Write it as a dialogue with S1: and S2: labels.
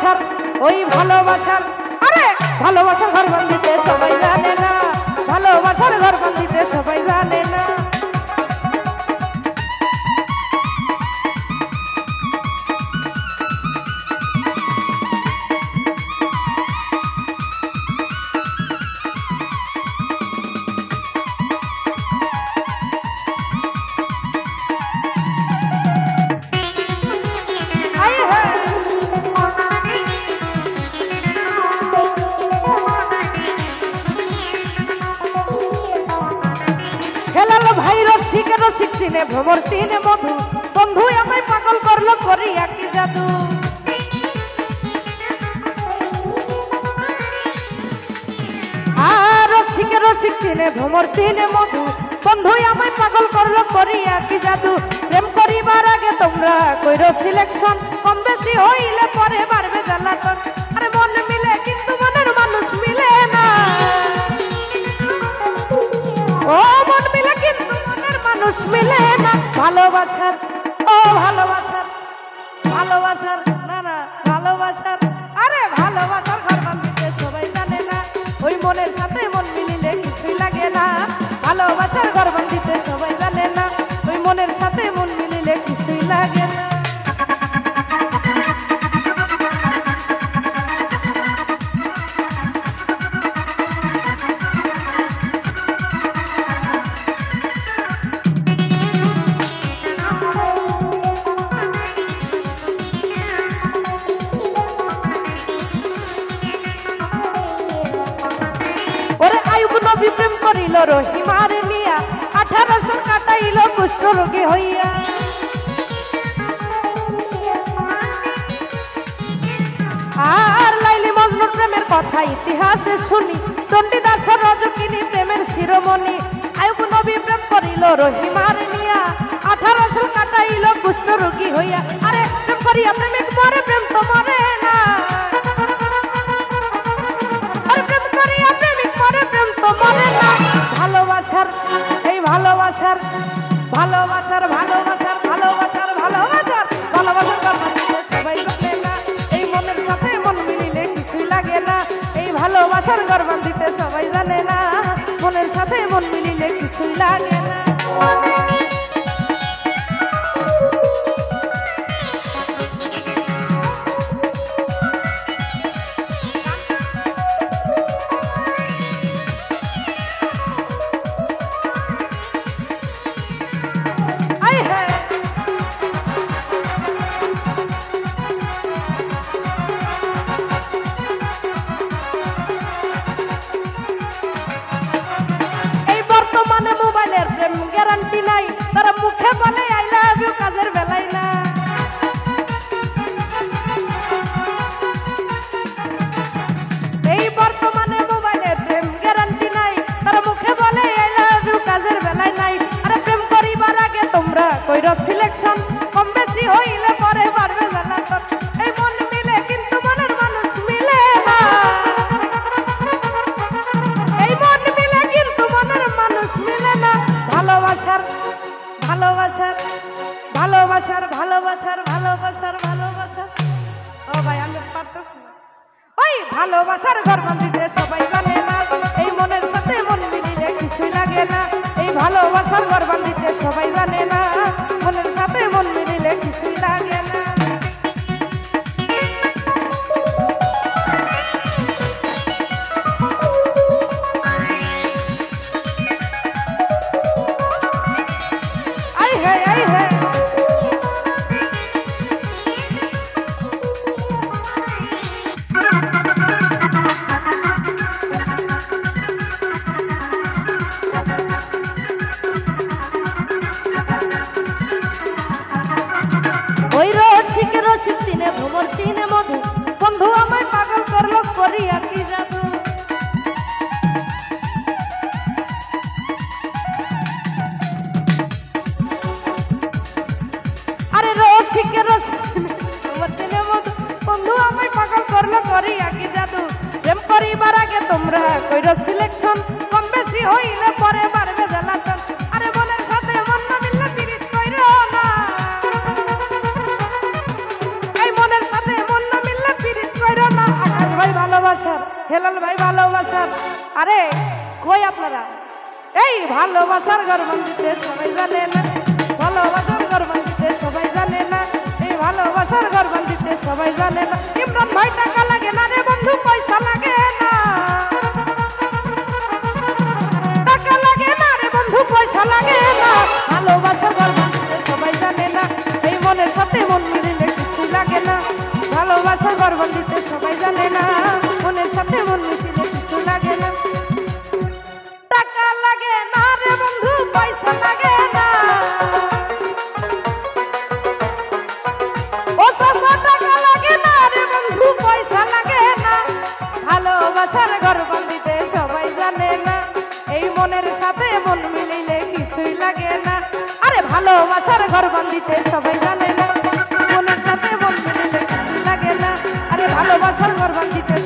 S1: ভালোবাসার ওই ভালোবাসার আরে ভালোবাসার ঘর বান্ধিতে সবাই জানে না, ভালোবাসার ঘর বান্ধিতে সবাই জানে না। শিখছিনে ভ্রমর তিনে মধু বন্ধু আমায় পাগল করলো করিয়া কি জাদু। আর শিখছিনে ভ্রমর তিনে মধু বন্ধু আমায় পাগল করলো করিয়া কি জাদু। প্রেম করিবার আগে তোমরা কইরো সিলেকশন, কম বেশি হইলে পরে বাড়বে জ্বালাতন। আরে মন মিলে কিন্তু মনের মানুষ মিলে না, ও মন মিলে কিন্তু মনের মানুষ মিলে না। ভালোবাসার ও ভালোবাসার ভালোবাসার না না ভালোবাসার আরে ভালোবাসার ঘর বান্ধিতে সবাই জানে না, ওই মনের সাথে মন মিলিলে কিছুই লাগে না। ভালোবাসার ঘর বান্ধিতে সবাই জানে না, ওই মনের সাথে মন মিলিলে কিছুই লাগে না। প্রেম করিল রহিমার নিয়া 18 সাল কাটাইল কুষ্ঠ রোগী হইয়া। আর লাইলি মজনুর প্রেমের কথা ইতিহাসে শুনি, চণ্ডীদাস রজকিনী প্রেমের শিরোমণি। আইয়ুব নবী প্রেম করিল রহিমার নিয়া 18 সাল কাটাইল কুষ্ঠ রোগী হইয়া। আরে প্রেম করিয়া প্রেমিক মরে, প্রেম তো মরে না। ভালোবাসার এই ভালোবাসার ভালোবাসার ভালোবাসার ভালোবাসার ভালোবাসার ভালোবাসার কথা সবাই জানে না, এই মনের সাথে মন মিলিলে কিছুই লাগে না। এই ভালোবাসার ঘর বান্ধিতে সবাই জানে না, মনের সাথে মন মিলিলে কিছুই লাগে না। গ্যারান্টি নাই, তারা মুখে বলে আই লাভ ইউ, কাজের বেলায় না। এই বর্তমানে মোবাইলের প্রেম গ্যারান্টি নাই, তারা মুখে বলে আই লাভ ইউ, কাজের বেলায় নাই। আরে প্রেম করিবার আগে তোমরা কইরো সিলেকশন, কম বেশি হইলে পরে বাড়বে জ্বালাতন। এই মন মিলে কিন্তু মনের মানুষ মিলে না, এই মন মিলে কিন্তু মনের মানুষ মিলে না। ভালোবাসার ভালোবাসার ভালোবাসার ভালোবাসার ভালোবাসার ভালোবাসার ও ভাই আমি পারতেছি না। ওই ভালোবাসার ঘর বান্ধিতে সবাই জানে না, এই মনের সাথে মন মিলিলে কিছুই লাগে না। এই ভালোবাসার ঘর বান্ধিতে সবাই জানে না, মনের সাথে মন মিলিলে কিছুই লাগে না। ভ্রমর তিনে মধু বন্ধু আমায় পাগল করলো করিয়া কি জাদু। আরে রসিকে ভ্রমর তিনে মধু বন্ধু আমায় পাগল করলো করিয়া কি জাদু। প্রেম করিবার আগে তোমরা কইরো সিলেকশন, কম বেশি হইলে পরে বাড়বে জ্বালাতন। আরে মনের সাথে মন না মিললে পিরিত কইরো না, মনের সাথে মন না মিললে পিরিত আরে কই আপনারা? এই ভালোবাসার গর্বণ দিতে সবাই জানে না, ভালোবাসার গর্বণ দিতে সবাই জানে না, এই ভালোবাসার গর্বণ দিতে সবাই জানে না। ইমরান ভাই টাকা লাগে না রে বন্ধু, পয়সা লাগে না, টাকা লাগে না রে বন্ধু, পয়সা লাগে না, ভালোবাসার গর্বণ দিতে সবাই জানে না, এই মনের সাথে মন মিলিলে কিছু লাগে না, ভালোবাসার গর্বণ দিতে সবাই জানে না, মনের সাথে মন মিশিলে কিছু লাগে না। টাকা লাগে না রে বন্ধু, পয়সা লাগে না, ও চাচা টাকা লাগে না রে বন্ধু, পয়সা লাগে না, ভালোবাসার গর্বণ দিতে সবাই জানে না, এই মনের সাথে মন মিলিলে কিছুই লাগে না। আরে ভালোবাসার গর্বণ দিতে সবাই জানে না, মনের সাথে মন মিলিলে কিছুই লাগে না, আরে ভালোবাসার গর্বণ দিতে